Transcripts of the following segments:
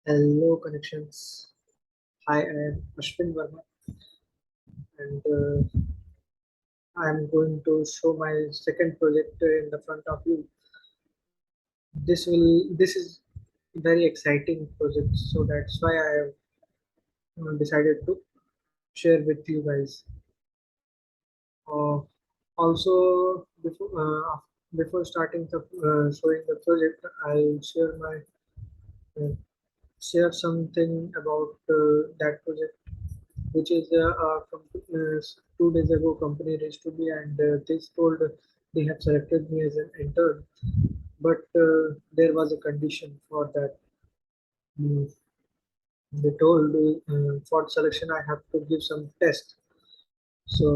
Hello, connections. Hi, I am Ashwin Verma, and I am going to show my second project in the front of you. This is very exciting project, so that's why I have decided to share with you guys. Uh, Also, before starting the showing the project, I'll uh, share something about that project, which is 2 days ago company reached to me and they told they have selected me as an intern, but there was a condition for that. Mm, they told for selection I have to give some test. So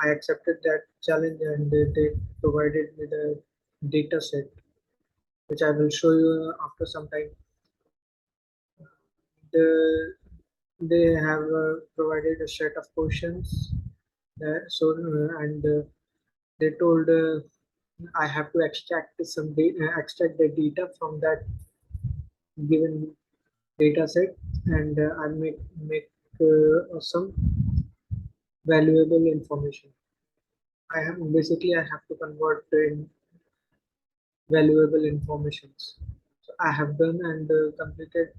I accepted that challenge and they provided me the data set, which I will show you after some time. The, they have provided a set of questions. And they told I have to extract the data from that given data set, and I make some valuable information. I have to convert in valuable informations. So I have done and completed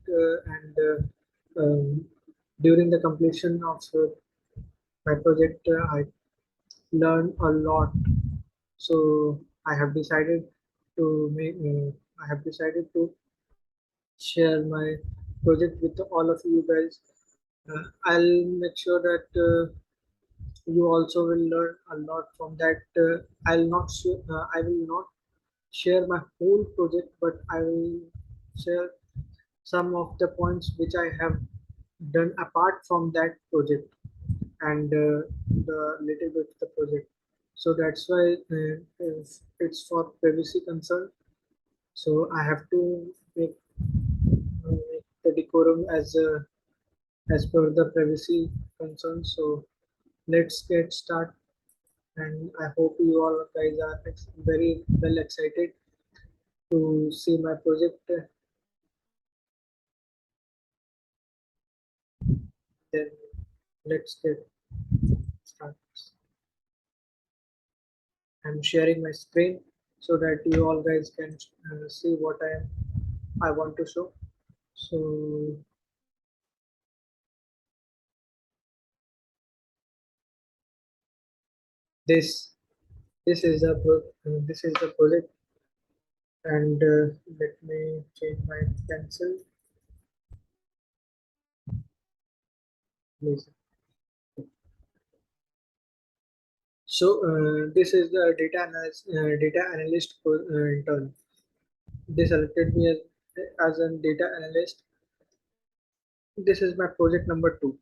and during the completion of my project, I learned a lot. So I have decided to make. I have decided to share my project with all of you guys. I'll make sure that you also will learn a lot from that. I will not share my whole project, but I will share some of the points which I have done apart from that project and the little bit of the project. So that's why it's for privacy concern. So I have to make the decorum as per the privacy concerns. So let's get started, and I hope you all guys are very well excited to see my project. Then let's get started. I'm sharing my screen so that you all guys can see what I want to show. So this this is the project, and let me change my pencil, please. So this is the data analyst intern. They selected me as a data analyst. This is my project number two.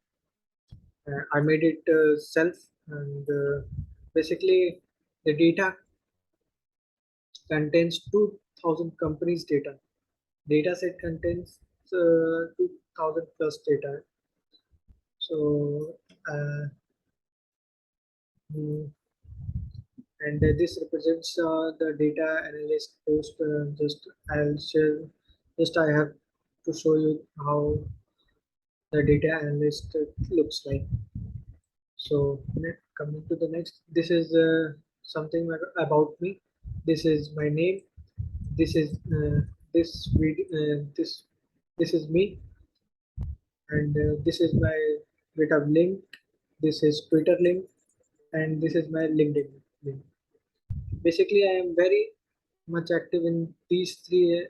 I made it self, and basically the data contains 2,000 companies' data. Data set contains 2,000 plus data. So uh, mm, and this represents the data analyst post. I'll share. Just I have to show you how the data analyst looks like. So coming to the next, this is something about me. This is my name. This is this video. This is me, and this is my GitHub link. This is Twitter link, and this is my LinkedIn link. Basically, I am very much active in these three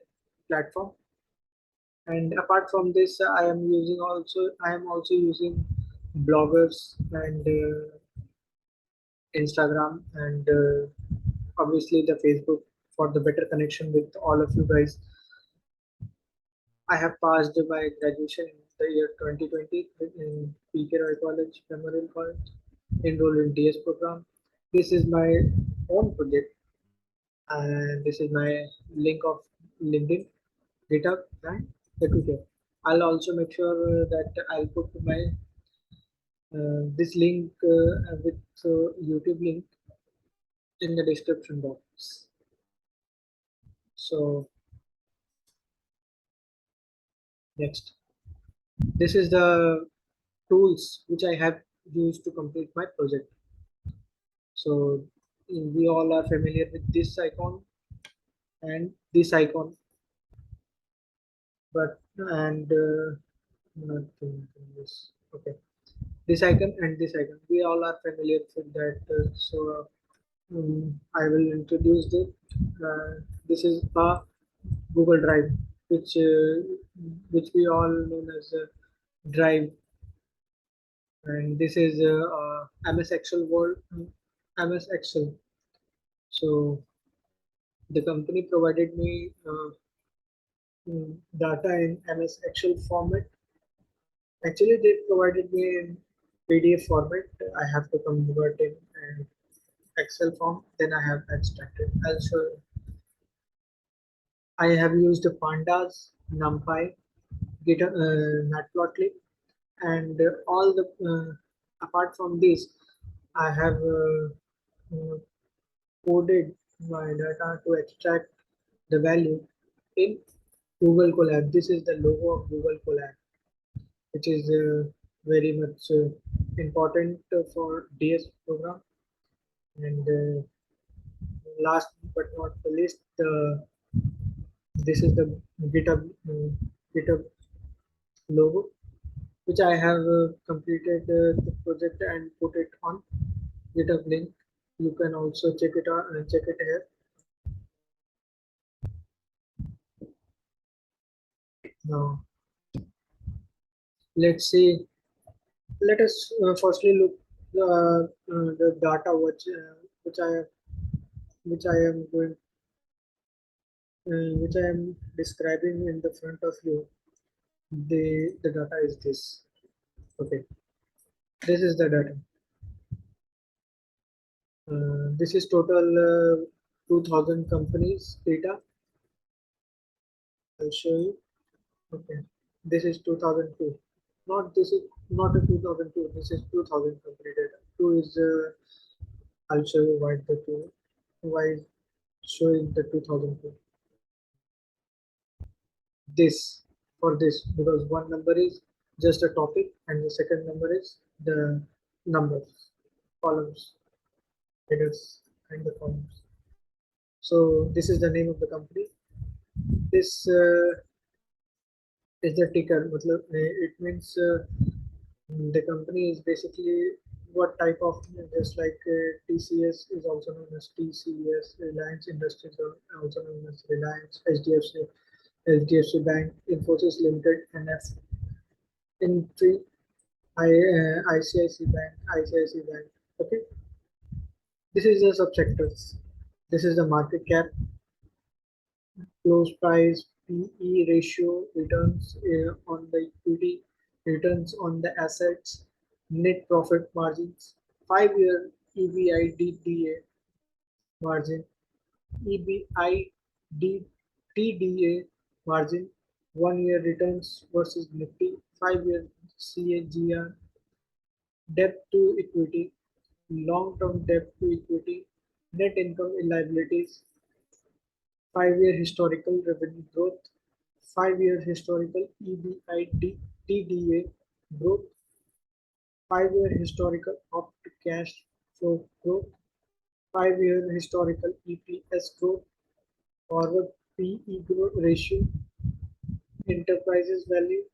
platforms. And apart from this, I am also using bloggers and Instagram and obviously the Facebook for the better connection with all of you guys. I have passed my graduation in the year 2020 in PK Roy College, Memorial College, enrolled in DS program. This is my own project, and this is my link of LinkedIn, GitHub, and the Twitter. I'll also make sure that I'll put my this link with YouTube link in the description box. So next. This is the tools which I have used to complete my project. So we all are familiar with this icon and this icon, but and nothing this. Okay, this icon and this icon. We all are familiar with that. I will introduce it. This is a Google Drive, which we all know as Drive, and this is MS Excel Word, MS Excel. So the company provided me data in MS Excel format. Actually, they provided me in PDF format. I have to convert in Excel form. Then I have extracted. Also, I have used Pandas, NumPy, Matplotlib, and all the apart from this, I have coded my data to extract the value in Google Colab. This is the logo of Google Colab, which is very much important for DS program. And last but not the least, this is the GitHub logo, which I have completed the project and put it on GitHub link. You can also check it out and check it here. Now, let's see. Let us firstly look the data which I am going which I am describing in the front of you. The data is this. Okay, this is the data. This is total 2000 companies data. I'll show you. Okay, this is 2002. Not this is not a 2002. This is 2000 company data. Two is I'll show you why the two why showing the 2002. This for this because one number is just a topic and the second number is the numbers, columns, headers, and the columns. So this is the name of the company. This is the ticker. It means the company is basically what type of just like TCS is also known as TCS, Reliance Industries are also known as Reliance, HDFC Bank, Infosys Limited, NF, Infy, ICICI Bank. Okay, this is the subsectors. This is the market cap, close price, PE ratio, returns on the equity, returns on the assets, net profit margins, 5-year EBITDA margin, EBITDA margin, 1-year returns versus Nifty, 5-year CAGR, debt to equity, long-term debt to equity, net income and liabilities, 5-year historical revenue growth, 5-year historical EBITDA growth, 5-year historical opt cash flow growth, 5-year historical EPS growth, forward PE growth ratio, enterprises value,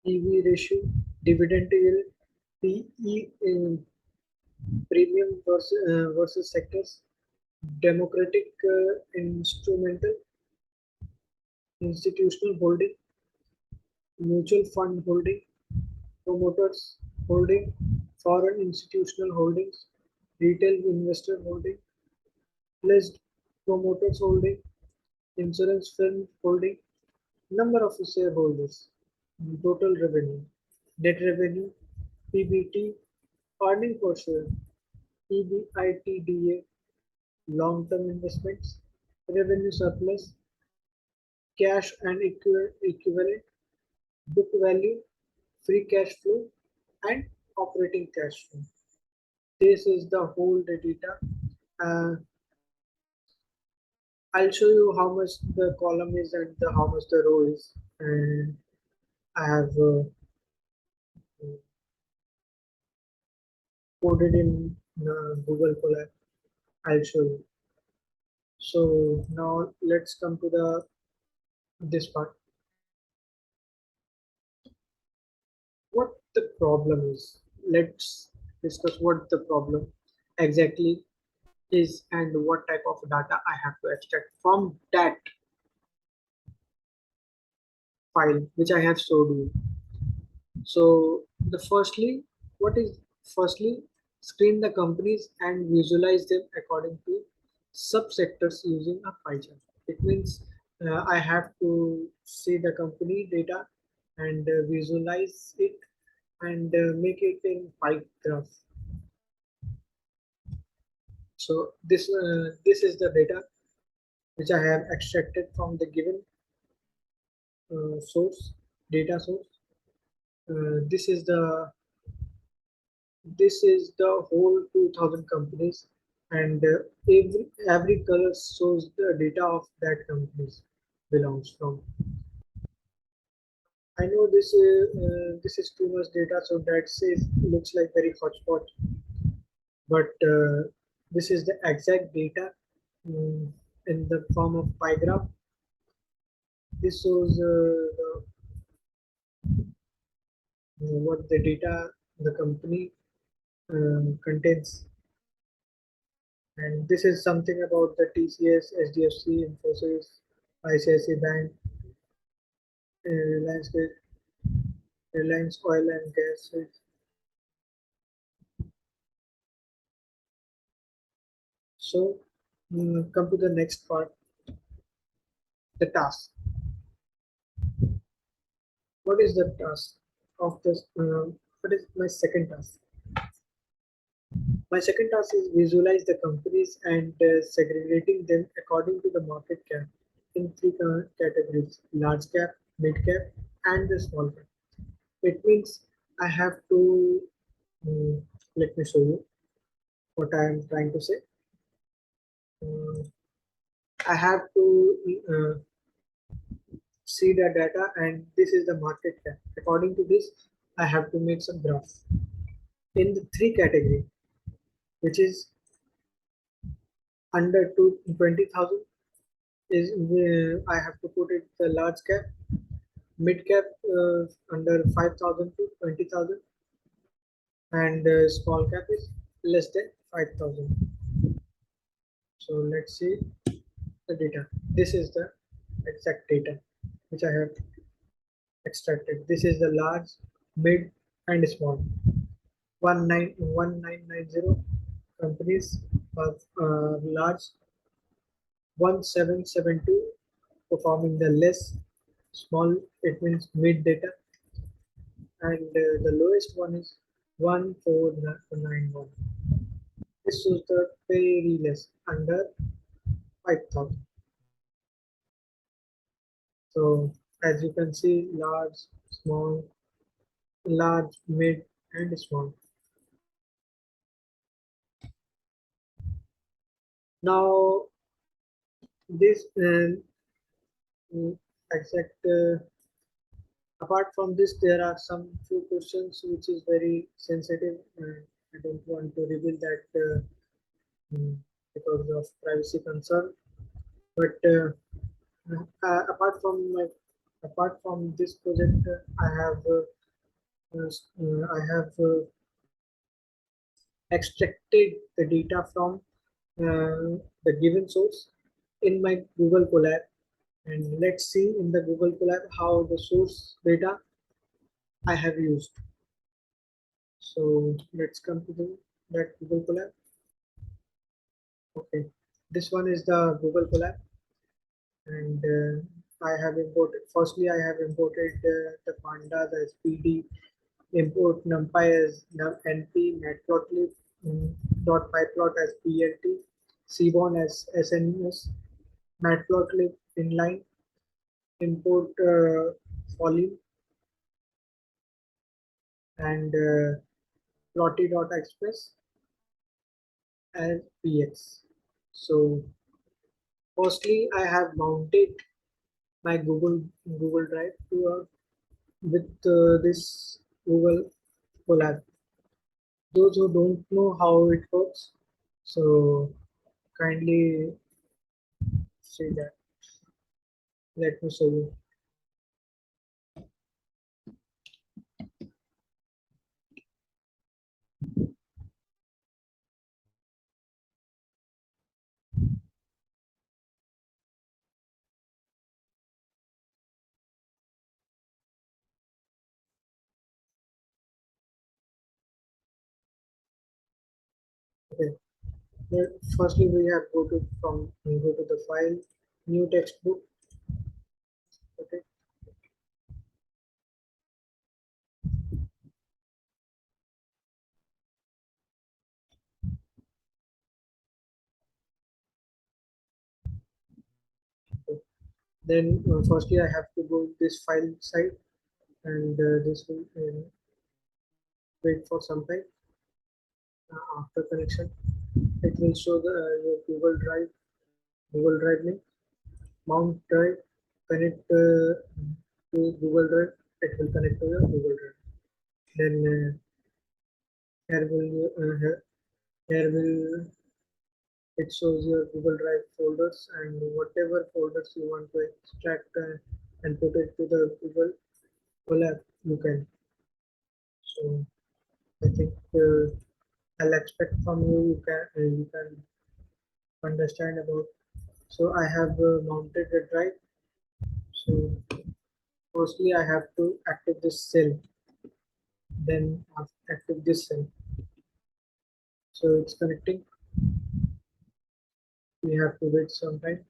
EV ratio, dividend yield, PE in premium versus sectors, democratic instrumental, institutional holding, mutual fund holding, promoters holding, foreign institutional holdings, retail investor holding, pledged promoters holding, insurance firm holding, number of shareholders, total revenue, net revenue, PBT, earning per share, EBITDA, long-term investments, revenue surplus, cash and equivalent, book value, free cash flow, and operating cash flow. This is the whole data. Uh, I'll show you how much the column is and how much the row is. And I have coded in Google Colab. I'll show you. So now let's come to the this part. What the problem is. Let's discuss what the problem exactly is and what type of data I have to extract from that file which I have showed you. So the what is firstly screen the companies and visualize them according to subsectors using a pie chart. It means I have to see the company data and visualize it and make it in pie graph. So this is the data which I have extracted from the given source data source. This is the whole 2000 companies, and every color shows the data of that companies belongs from. I know this is too much data, so that says looks like very hotspot, but this is the exact data um, in the form of pie graph. This shows what the data the company contains. And this is something about the TCS, SDFC, Infosys, ICICI Bank, Reliance, Reliance Oil and Gas. So, come to the next part, the task. What is the task of this? What is my second task? My second task is visualize the companies and segregating them according to the market cap in three categories: large cap, mid cap, and the small cap. It means I have to let me show you what I am trying to say. Uh, I have to see the data, and this is the market cap. According to this, I have to make some graphs in the three category, which is under 20,000 is I have to put it the large cap, mid cap under 5,000 to 20,000, and small cap is less than 5,000. So let's see the data. This is the exact data which I have extracted. This is the large, mid, and small. 1990 companies of large, 1772 performing the less, small, it means mid data, and the lowest one is 1491. This is the very less, under 5,000. So as you can see, large, small, large, mid, and small. Now this exact apart from this, there are some few questions which is very sensitive, and I don't want to reveal that mm, because of privacy concern. But apart from this project, I have extracted the data from the given source in my Google Colab, and let's see in the Google Colab how the source data I have used. So let's come to that Google Colab. Okay, this one is the Google Colab, and I have imported. Firstly, I have imported the pandas as PD, import NumPy as NP, Matplotlib dot pyplot as PLT, Seaborn as SNES, Matplotlib inline, import Folly and Plotty.express as PX. So firstly, I have mounted my Google Drive to with this Google Colab. Those who don't know how it works, so kindly see that. Let me show you. Okay. Firstly, we have go to the file, new textbook. Okay. Then firstly, I have to go this file site, and this will wait for some time. After connection, it will show the your Google Drive link, Mount Drive, connect to Google Drive. It will connect to your Google Drive. Then here will here will it shows your Google Drive folders, and whatever folders you want to extract and put it to the Google Colab, you can. So I think I'll expect from you you can understand about. So I have mounted the drive. So firstly I have to active this cell. Then active this cell. So it's connecting. We have to wait some time.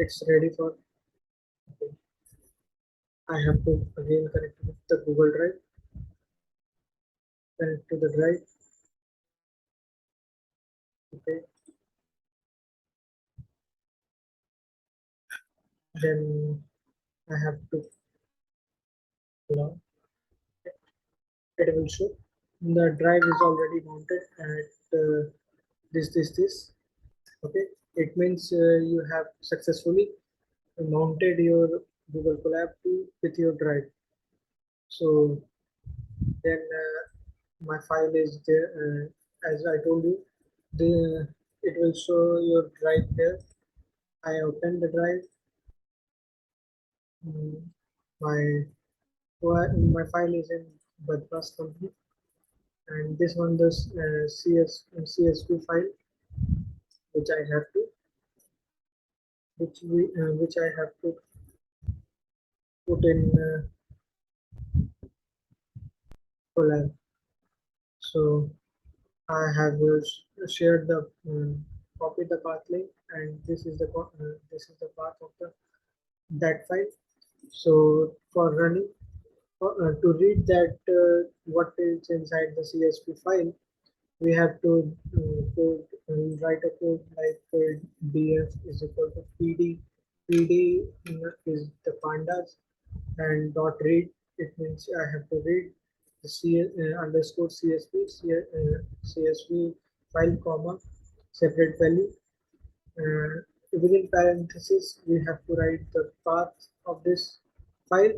It's ready for. Okay. I have to again connect with the Google Drive. Connect to the drive. Okay. Then I have to log. It will show the drive is already mounted at this. Okay, it means you have successfully mounted your Google Colab to with your drive. So then my file is there. As I told you, the it will show your drive there. I open the drive. Mm, my my file is in Badbas company, and this one the CSV file which I have to which I have to put in Colab. So I have shared the copy the path link, and this is the path of the that file. So for running to read that what is inside the CSV file, we have to write a code like df is equal to pd is the pandas, and dot read, it means I have to read the underscore csv file comma separate value. Within parentheses we have to write the path of this file,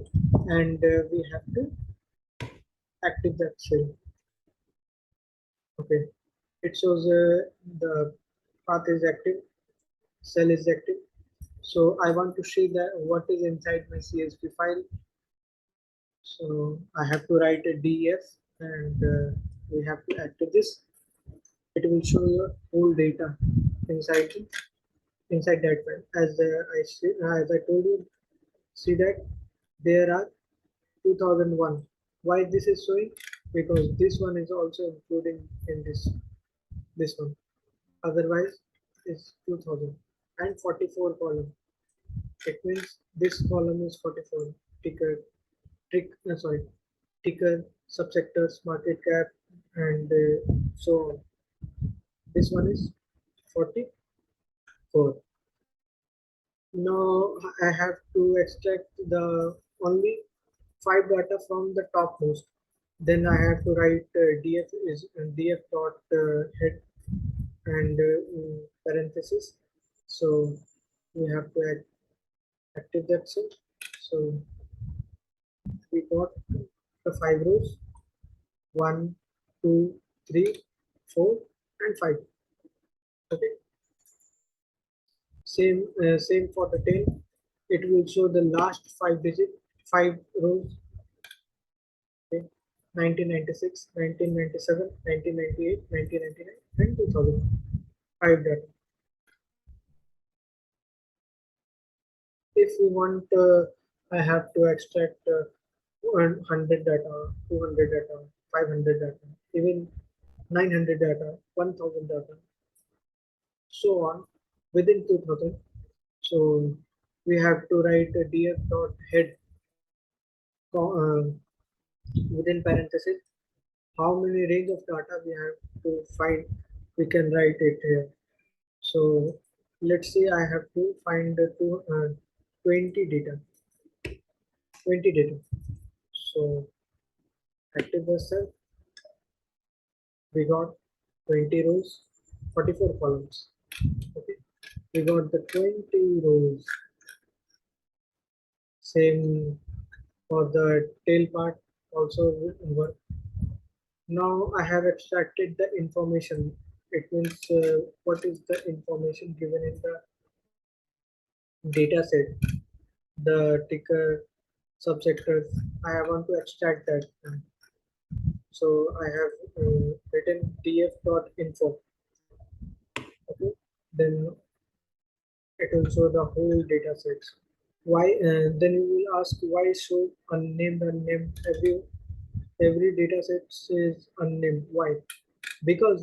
and we have to active that shell. Okay, it shows the path is active, cell is active. So I want to see that what is inside my csv file. So I have to write a def, and we have to active this. It will show your whole data inside inside that file. As I told you, see that there are 2001. Why this is showing? Because this one is also including in this one. Otherwise, it's 2000 and 44 column. It means this column is 44. Ticker, sorry, ticker, subsectors, market cap, and so on. This one is 44. Now I have to extract the only 5 data from the topmost. Then I have to write df is df dot head and parenthesis. So we have to active that cell. So we got the 5 rows: 1, 2, 3, 4, and 5. Okay. Same for the tail. It will show the last 5 rows. Okay. 1996, 1997, 1998, 1999, and 2000. 5 data. If we want, I have to extract 100 data, 200 data, 500 data, even 900 data, 1000 data, so on within 2000. So we have to write a df dot head within parentheses how many range of data we have to find. We can write it here. So let's say I have to find 20 data. 20 data. So active the cell. We got 20 rows, 44 columns. Okay. We got the 20 rows. Same for the tail part also will work. Now I have extracted the information. It means what is the information given in the data set, the ticker, subsectors. I want to extract that. So I have written df.info. Okay. Then it will show the whole data sets. Why? Then you will ask why show unnamed, unnamed. Every data set is unnamed. Why? Because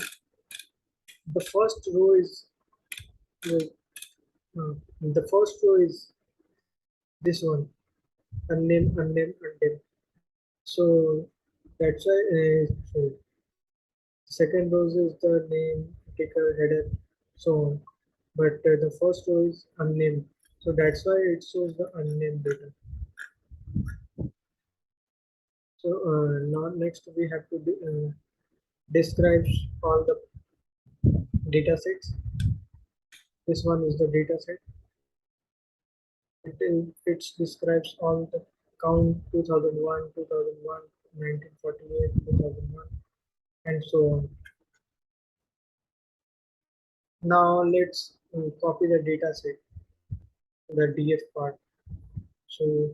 the first row is uh, the first row is this one, unnamed, unnamed, unnamed. So that's why so second row is the name, ticker, header, so on. But the first row is unnamed. So that's why it shows the unnamed data. So now next we have to describe all the data sets. This one is the data set. It describes all the count 2001, 2001, 1948, 2001, and so on. Now let's copy the data set, the df part. So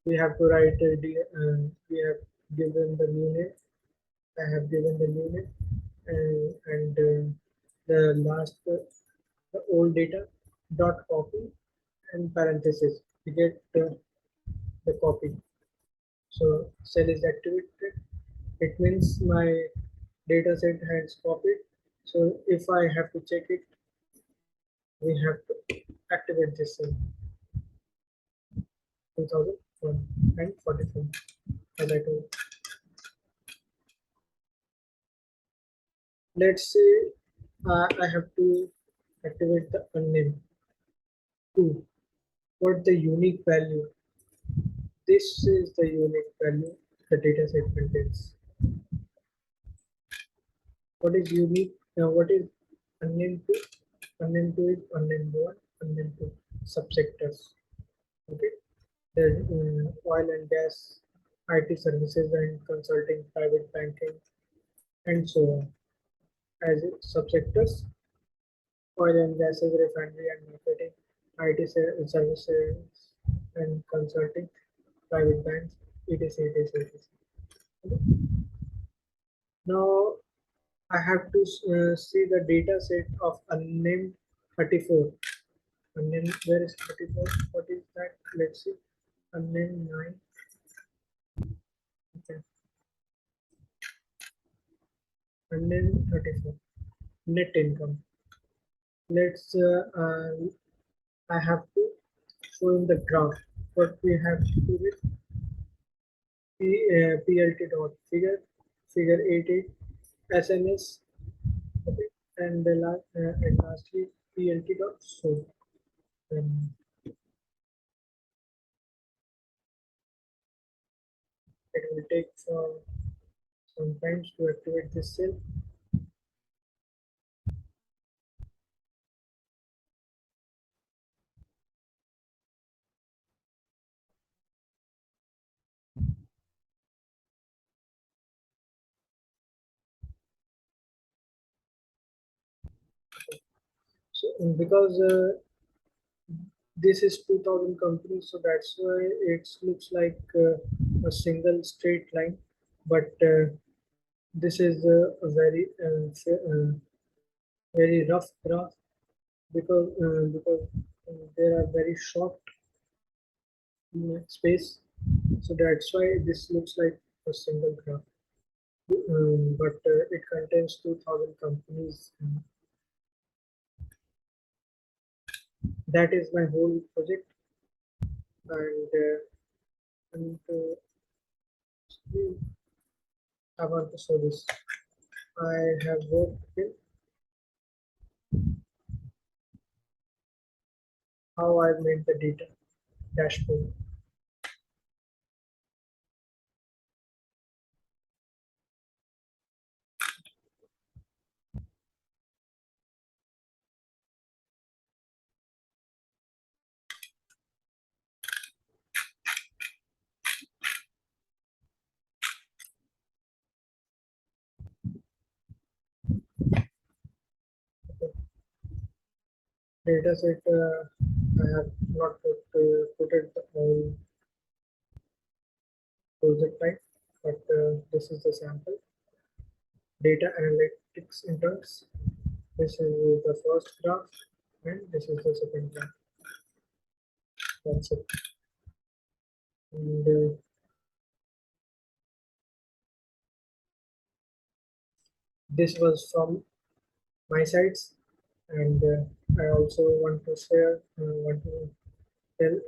we have to write we have given the new name. I have given the new name and the last the old data dot copy and parenthesis to get the copy. So cell is activated. It means my data set has copied. So if I have to check it, we have to activate this cell 2001 and 44 as I told. Let's say I have to activate the unnamed. 2. What the unique value? This is the unique value the data set contains. What is unique? What is unnamed 2? Unnamed 2 is unnamed 1, unnamed 2 subsectors. Okay. There's oil and gas, IT services and consulting, private banking, and so on. As subsectors, oil and gas is refinery and marketing, IT services and consulting, private banks, etc. etc. Now I have to see the data set of unnamed 34. Unnamed, where is 34? What is that? Let's see. Unnamed 9. Okay. Unnamed 34. Net income. Let's. I have to show in the graph what we have to do with PLT dot figure 88 SMS. Okay. And lastly PLT dot show. it will take some time to activate this cell. So because this is 2000 companies, so that's why it looks like a single straight line, but this is a very rough graph because there are very short space, so that's why this looks like a single graph. But it contains 2000 companies. That is my whole project, and I want to show this. I have worked in how I made the data dashboard. Data set I have not put it all project type, but this is the sample. Data analytics interns. This is the first graph, and this is the second graph. That's it. And this was from my sites, and I also want to share, want to tell uh,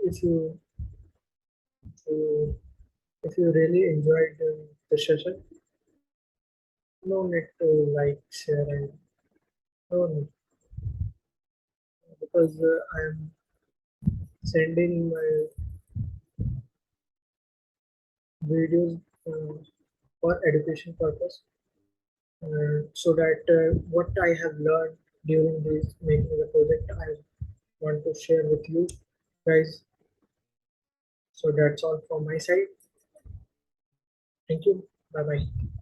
if you really enjoyed the session, no need to like, share, and no need because I am sending my videos for education purpose, so that what I have learned during this making the project, I want to share with you guys. So that's all from my side. Thank you. Bye bye.